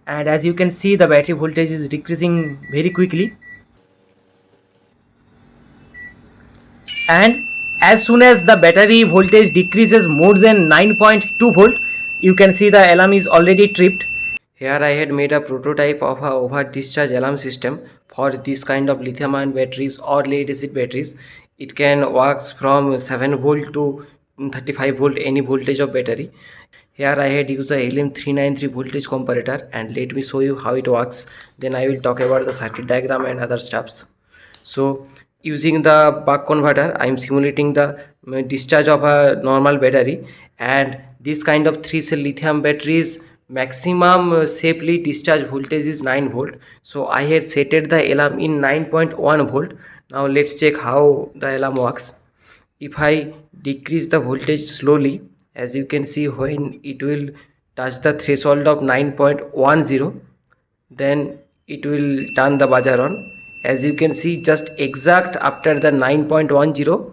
and as you can see the battery voltage is decreasing very quickly, and as soon as the battery voltage decreases more than 9.2 volt, you can see the alarm is already tripped. Here I had made a prototype of a over discharge alarm system for this kind of lithium ion batteries or lead acid batteries. It can works from 7 volt to 35 volt, any voltage of battery. Here I had used a LM393 voltage comparator, and let me show you how it works. Then I will talk about the circuit diagram and other stuffs. So using the buck converter, I am simulating the discharge of a normal battery, and this kind of 3 cell lithium batteries maximum safely discharge voltage is 9 volt. So I had setted the alarm in 9.1 volt. Now let's check how the alarm works. If I decrease the voltage slowly, as you can see, when it will touch the threshold of 9.10, then it will turn the buzzer on. As you can see, just exact after the 9.10,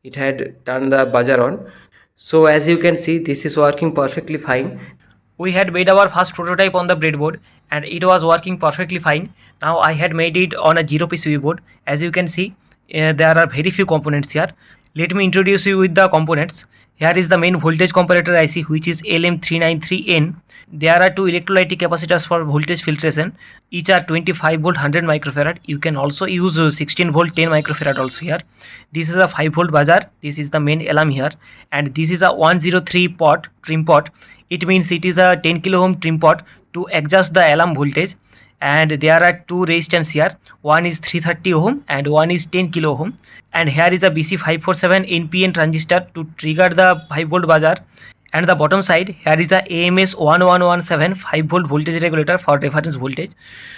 it had turned the buzzer on. So as you can see, this is working perfectly fine. We had made our first prototype on the breadboard and it was working perfectly fine. Now I had made it on a 0 PCB board. As you can see, there are very few components here. Let me introduce you with the components. Here is the main voltage comparator IC, which is LM393N. There are two electrolytic capacitors for voltage filtration. Each are 25 volt 100 microfarad. You can also use 16 volt 10 microfarad also here. This is a 5 volt buzzer. This is the main alarm here, and this is a 103 pot trim pot. It means it is a 10 kilo ohm trim pot to adjust the alarm voltage. And there are two resistance here. One is 330 ohm and one is 10 kilo ohm. And here is a BC547 NPN transistor to trigger the 5 volt buzzer. And the bottom side, here is a AMS 1117 5 volt voltage regulator for reference voltage.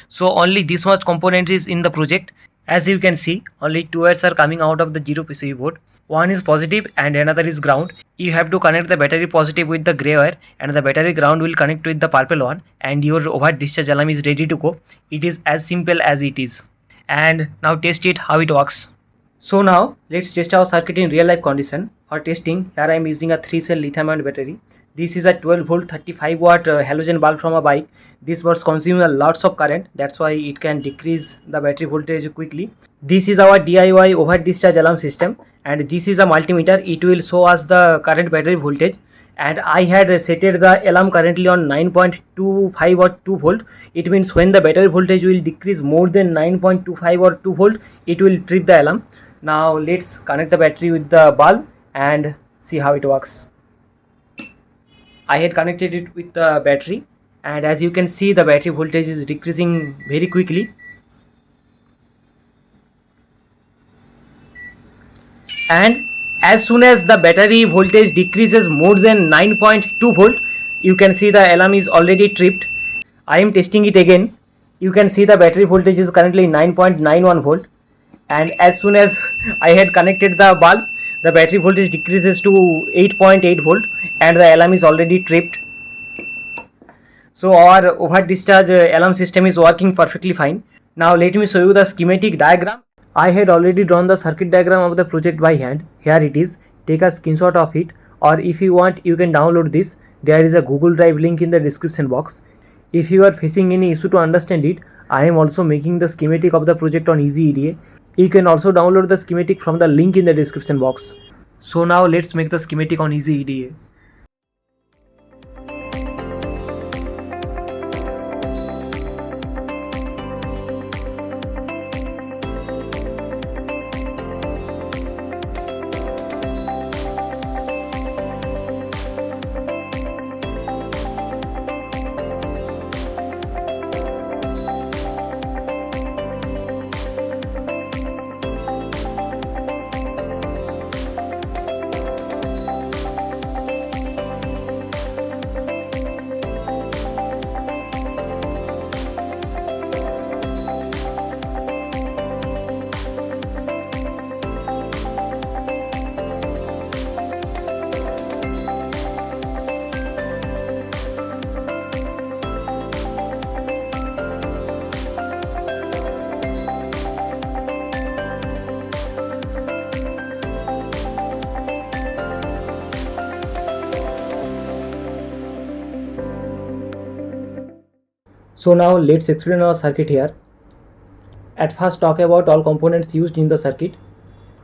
So only this much component is in the project. As you can see, only two wires are coming out of the 0 PCB board. One is positive and another is ground. You have to connect the battery positive with the grey wire, and the battery ground will connect with the purple one, and your over discharge alarm is ready to go. It is as simple as it is. And now test it how it works. So now let's test our circuit in real life condition. For testing, here I am using a 3-cell lithium ion battery. This is a 12 volt 35 watt halogen bulb from a bike. This was consuming a lots of current, that's why it can decrease the battery voltage quickly. This is our DIY over discharge alarm system, and this is a multimeter. It will show us the current battery voltage, and I had set the alarm currently on 9.25 or 2 volt. It means when the battery voltage will decrease more than 9.25 or 2 volt, it will trip the alarm. Now let's connect the battery with the bulb and see how it works. I had connected it with the battery, and as you can see, the battery voltage is decreasing very quickly. And as soon as the battery voltage decreases more than 9.2 volt, you can see the alarm is already tripped. I am testing it again. You can see the battery voltage is currently 9.91 volt, and as soon as I had connected the bulb, the battery voltage decreases to 8.8 volt and the alarm is already tripped. So our over discharge alarm system is working perfectly fine. Now let me show you the schematic diagram. I had already drawn the circuit diagram of the project by hand. Here it is. Take a screenshot of it, or if you want, you can download this. There is a Google Drive link in the description box. If you are facing any issue to understand it, I am also making the schematic of the project on Easy EDA. You can also download the schematic from the link in the description box. So now let's make the schematic on Easy EDA. So now let's explain our circuit here. At first talk about all components used in the circuit.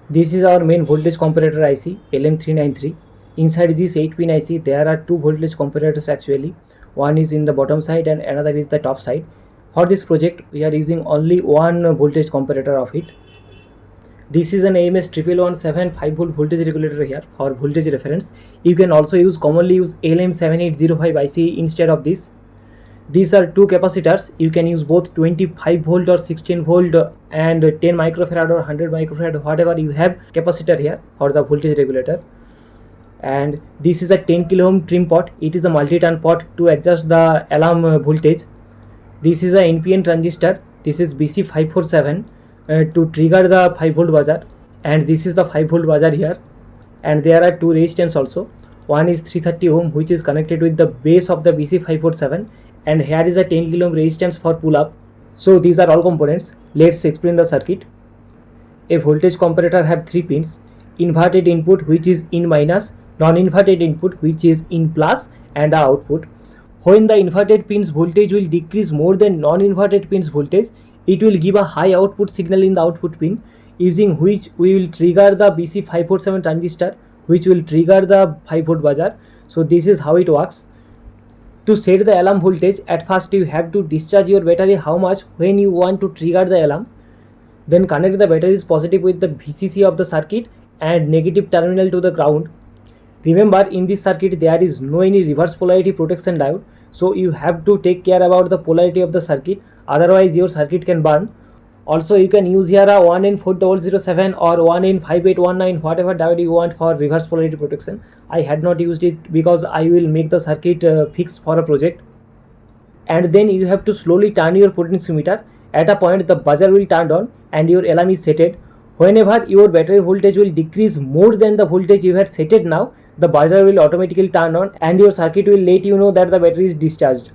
This is our main voltage comparator IC LM393. Inside this 8-pin IC there are two voltage comparators actually. One is in the bottom side and another is the top side. For this project we are using only one voltage comparator of it. This is an AMS 11117 5V voltage regulator here for voltage reference. You can also commonly use LM7805 IC instead of this. These are two capacitors. You can use both 25 volt or 16 volt and 10 microfarad or 100 microfarad, whatever you have capacitor here for the voltage regulator. And this is a 10 kilo ohm trim pot. It is a multi-turn pot to adjust the alarm voltage. This is a NPN transistor. This is BC547 to trigger the 5 volt buzzer, and this is the 5 volt buzzer here. And there are two resistance also. One is 330 ohm which is connected with the base of the BC547, and here is a 10 kilo ohm resistance for pull up. So these are all components. Let's explain the circuit. A voltage comparator have 3 pins: inverted input which is in minus, non-inverted input which is in plus, and the output. When the inverted pins voltage will decrease more than non-inverted pins voltage, it will give a high output signal in the output pin, using which we will trigger the BC547 transistor, which will trigger the 5 volt buzzer. So this is how it works. To set the alarm voltage, at first you have to discharge your battery how much when you want to trigger the alarm. Then connect the batteries positive with the VCC of the circuit and negative terminal to the ground. Remember, in this circuit there is no any reverse polarity protection diode, so you have to take care about the polarity of the circuit, otherwise your circuit can burn. Also you can use here a 1N4007 or 1N5819, whatever diode you want for reverse polarity protection. I had not used it because I will make the circuit fixed for a project. And then you have to slowly turn your potentiometer. At a point the buzzer will turn on and your alarm is setted. Whenever your battery voltage will decrease more than the voltage you had set it now, the buzzer will automatically turn on and your circuit will let you know that the battery is discharged.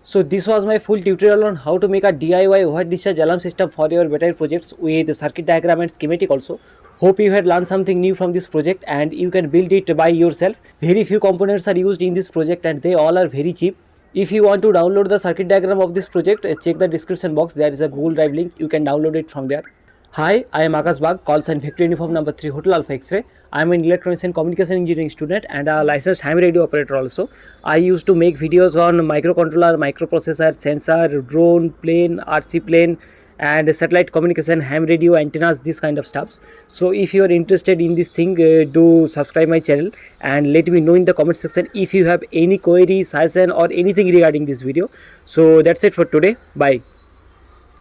So this was my full tutorial on how to make a DIY over discharge alarm system for your battery projects with circuit diagram and schematic also. Hope you had learned something new from this project and you can build it by yourself. Very few components are used in this project and they all are very cheap. If you want to download the circuit diagram of this project, check the description box. There is a Google Drive link. You can download it from there. Hi, I am AkashWave, call sign Victory Uniform number 3 Hotel Alpha X-ray. I am an electronics and communication engineering student and a licensed ham radio operator also. I used to make videos on microcontroller, microprocessor, sensor, drone, plane, RC plane and satellite communication, ham radio, antennas, this kind of stuffs. So if you are interested in this thing, do subscribe my channel and let me know in the comment section if you have any query, suggestion or anything regarding this video. So that's it for today. Bye.